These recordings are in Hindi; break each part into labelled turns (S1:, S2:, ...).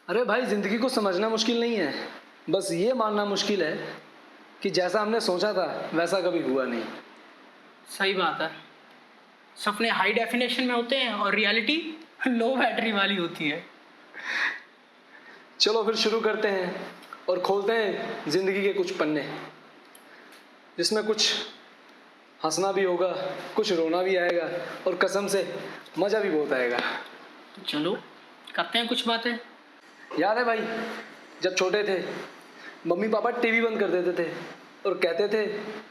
S1: अरे भाई, जिंदगी को समझना मुश्किल नहीं है, बस ये मानना मुश्किल है कि जैसा हमने सोचा था वैसा कभी हुआ नहीं।
S2: सही बात है। सपने हाई डेफिनेशन में होते हैं और रियलिटी लो बैटरी वाली होती है।
S1: चलो फिर शुरू करते हैं और खोलते हैं जिंदगी के कुछ पन्ने, जिसमें कुछ हंसना भी होगा, कुछ रोना भी आएगा और कसम से मज़ा भी बहुत आएगा।
S2: तो चलो करते हैं कुछ बातें।
S1: याद है भाई, जब छोटे थे मम्मी पापा टीवी बंद कर देते थे और कहते थे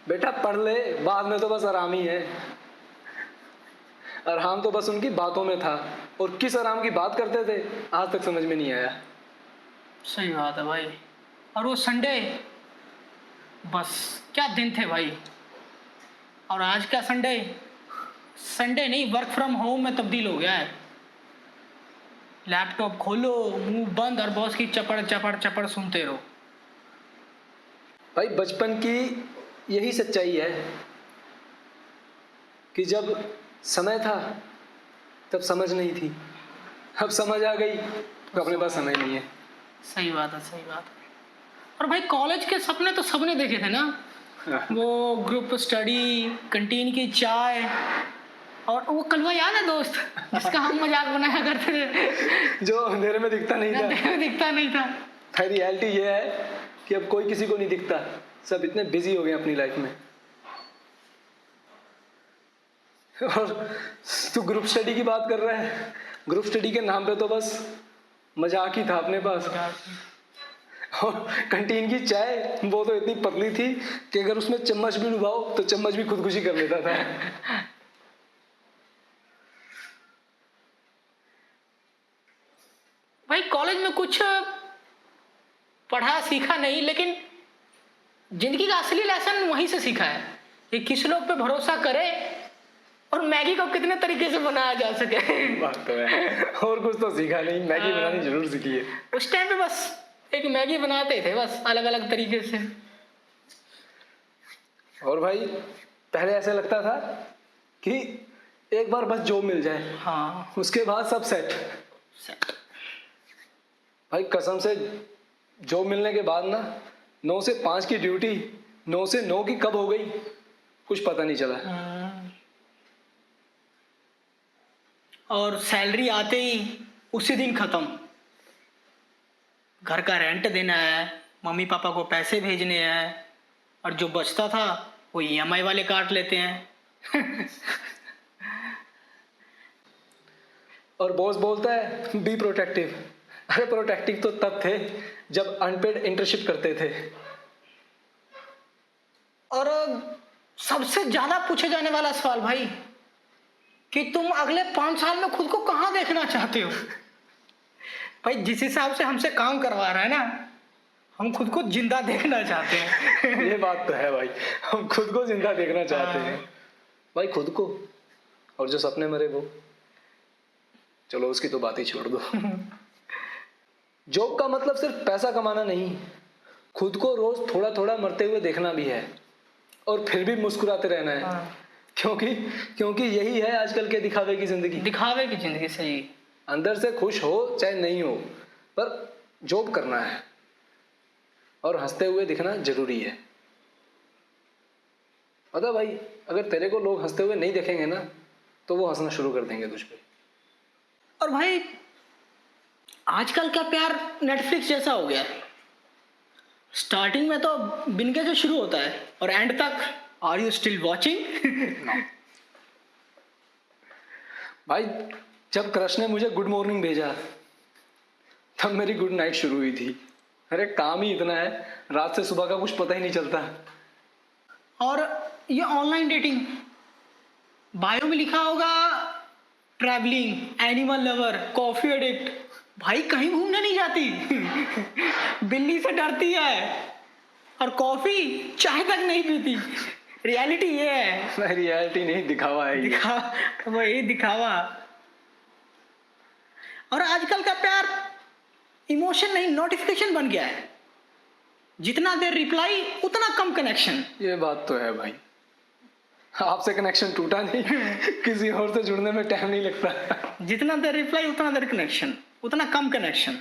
S1: बेटा पढ़ ले, बाद में तो बस आराम ही है। आराम तो बस उनकी बातों में था, और किस आराम की बात करते थे आज तक समझ में नहीं आया।
S2: सही बात है भाई। और वो संडे, बस क्या दिन थे भाई। और आज का संडे, संडे नहीं वर्क फ्रॉम होम में तब्दील हो गया है। लैपटॉप खोलो, मुंह बंद और बॉस की चपड़ चपड़ चपड़ सुनते रहो।
S1: भाई बचपन की यही सच्चाई है कि जब समय था तब समझ नहीं थी, अब समझ आ गई तो अपने पास समय नहीं है।
S2: सही बात है, सही बात है। और भाई कॉलेज के सपने तो सबने देखे थे ना। वो ग्रुप स्टडी, कैंटीन की चाय, और वो कलवा याद है दोस्त जिसका हम मजाक बनाया करते थे,
S1: जो अंधेरे में दिखता नहीं था।
S2: दिखता नहीं था।
S1: भाई रियलिटी ये है कि अब कोई किसी को नहीं दिखता, सब इतने बिजी हो गए अपनी लाइफ में। और तू ग्रुप स्टडी की बात कर रहा है, ग्रुप स्टडी के नाम पे तो बस मजाक ही था अपने पास। और कैंटीन की चाय वो तो इतनी पतली थी कि अगर उसमें चम्मच भी डुबाओ तो चम्मच भी खुदकुशी कर लेता था।
S2: भाई कॉलेज में कुछ पढ़ा सीखा नहीं, लेकिन जिंदगी का असली लेसन वहीं से सीखा है कि किस लोग पे भरोसा करे और मैगी को कितने तरीके से बनाया जा सके।
S1: बात तो है, और कुछ तो सीखा नहीं, मैगी बनानी जरूर सीखी है।
S2: उस टाइम पे बस एक मैगी बनाते थे, बस अलग अलग तरीके से।
S1: और भाई पहले ऐसे लगता था कि एक बार बस जॉब मिल जाए,
S2: हाँ
S1: उसके बाद सब सेट। भाई कसम से जॉब मिलने के बाद ना 9 से 5 की ड्यूटी 9 से 9 की कब हो गई कुछ पता नहीं चला।
S2: और सैलरी आते ही उसी दिन खत्म। घर का रेंट देना है, मम्मी पापा को पैसे भेजने हैं, और जो बचता था वो ईएमआई वाले काट लेते हैं।
S1: और बॉस बोलता है बी प्रोटेक्टिव। अरे प्रोटेक्टिव तो तब थे जब अनपेड इंटर्नशिप करते थे।
S2: और सबसे ज्यादा पूछे जाने वाला सवाल भाई कि तुम अगले 5 साल में खुद को कहाँ देखना चाहते हो। भाई जिस हिसाब से हमसे काम करवा रहा है ना, हम खुद को जिंदा देखना चाहते हैं।
S1: ये बात तो है भाई, हम खुद को जिंदा देखना चाहते हैं भाई, खुद को। और जो सपने मरे वो चलो उसकी तो बात ही छोड़ दो। जॉब का मतलब सिर्फ पैसा कमाना नहीं, खुद को रोज थोड़ा थोड़ा मरते हुए देखना भी है, और फिर भी मुस्कुराते रहना है। क्योंकि यही है आजकल के दिखावे की जिंदगी।
S2: दिखावे की जिंदगी, सही।
S1: अंदर से खुश हो चाहे नहीं हो, पर जॉब करना है और हंसते हुए दिखना जरूरी है। पता भाई, अगर तेरे को लोग हंसते हुए नहीं देखेंगे ना तो वो हंसना शुरू कर देंगे तुझ पे।
S2: और भाई आजकल का प्यार नेटफ्लिक्स जैसा हो गया है। स्टार्टिंग में तो बिन के जो शुरू होता है और एंड तक आर यू स्टिल वॉचिंग।
S1: भाई जब क्रश ने मुझे गुड मॉर्निंग भेजा तब मेरी गुड नाइट शुरू हुई थी। अरे काम ही इतना है, रात से सुबह का कुछ पता ही नहीं चलता।
S2: और ये ऑनलाइन डेटिंग, बायो में लिखा होगा travelling, animal lover, coffee addict. भाई कहीं घूमने नहीं जाती। बिल्ली से डरती है और कॉफी चाय तक नहीं पीती। रियलिटी ये है।
S1: रियलिटी नहीं, दिखावा है।
S2: वही दिखावा। और आजकल का प्यार इमोशन नहीं, नोटिफिकेशन बन गया है। जितना देर रिप्लाई उतना कम कनेक्शन।
S1: ये बात तो है भाई, आपसे कनेक्शन टूटा नहीं, किसी और से जुड़ने में टाइम नहीं लगता।
S2: जितना देर रिप्लाई उतना देर कनेक्शन, उतना कम कनेक्शन।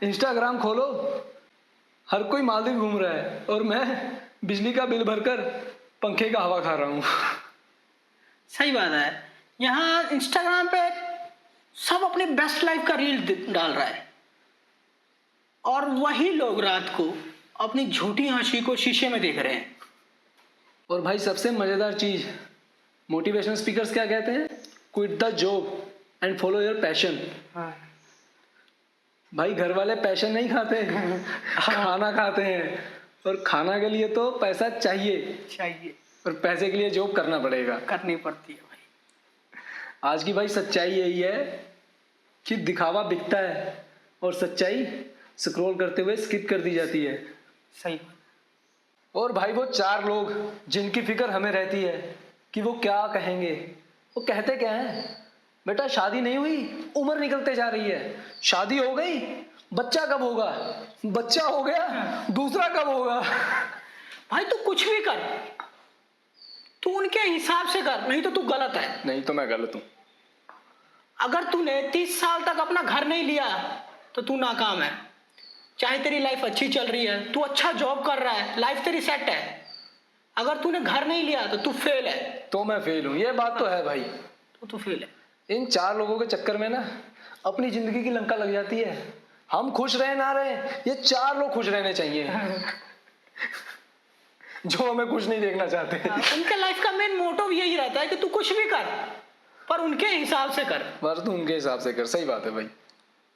S1: इंस्टाग्राम खोलो, हर कोई मालदीव घूम रहा है और मैं बिजली का बिल भरकर पंखे का हवा खा रहा हूँ।
S2: सही बात है। यहाँ इंस्टाग्राम पे सब अपने बेस्ट लाइफ का रील डाल रहा है और वही लोग रात को अपनी झूठी हंसी को शीशे में देख रहे हैं।
S1: और भाई सबसे मजेदार चीज, मोटिवेशनल स्पीकर्स क्या कहते हैं? Quit the job and follow your passion. भाई घर वाले पैशन नहीं खाते, खाना खाते हैं, और खाना के लिए तो पैसा चाहिए और पैसे के लिए जॉब करना पड़ेगा,
S2: करनी पड़ती है भाई।
S1: आज की भाई सच्चाई यही है कि दिखावा बिकता है और सच्चाई स्क्रॉल करते हुए स्किप कर दी जाती है।
S2: सही बात।
S1: और भाई वो 4 लोग जिनकी फिक्र हमें रहती है कि वो क्या कहेंगे, वो कहते क्या है? बेटा शादी नहीं हुई, उम्र निकलते जा रही है, शादी हो गई, बच्चा कब होगा, बच्चा हो गया, दूसरा कब होगा।
S2: भाई तू कुछ भी कर, तू उनके हिसाब से कर, नहीं तो तू गलत है।
S1: नहीं तो मैं गलत हूँ।
S2: अगर तूने 30 साल तक अपना घर नहीं लिया तो तू नाकाम है। चाहे तेरी लाइफ अच्छी चल रही है, तू अच्छा जॉब कर रहा है, लाइफ तेरी सेट है, अगर तूने घर नहीं लिया तो तू फेल है।
S1: तो मैं फेल हूँ, ये बात तो है भाई।
S2: तो तू फेल है।
S1: इन 4 लोगों के चक्कर में ना अपनी जिंदगी की लंका लग जाती है। हम खुश रहे ना रहे, ये 4 लोग खुश रहने चाहिए जो हमें खुश नहीं देखना चाहते।
S2: उनके लाइफ का मेन मोटो यही रहता है कि तू कुछ भी कर, पर उनके हिसाब से कर।
S1: पर तू उनके हिसाब से कर। सही बात है भाई।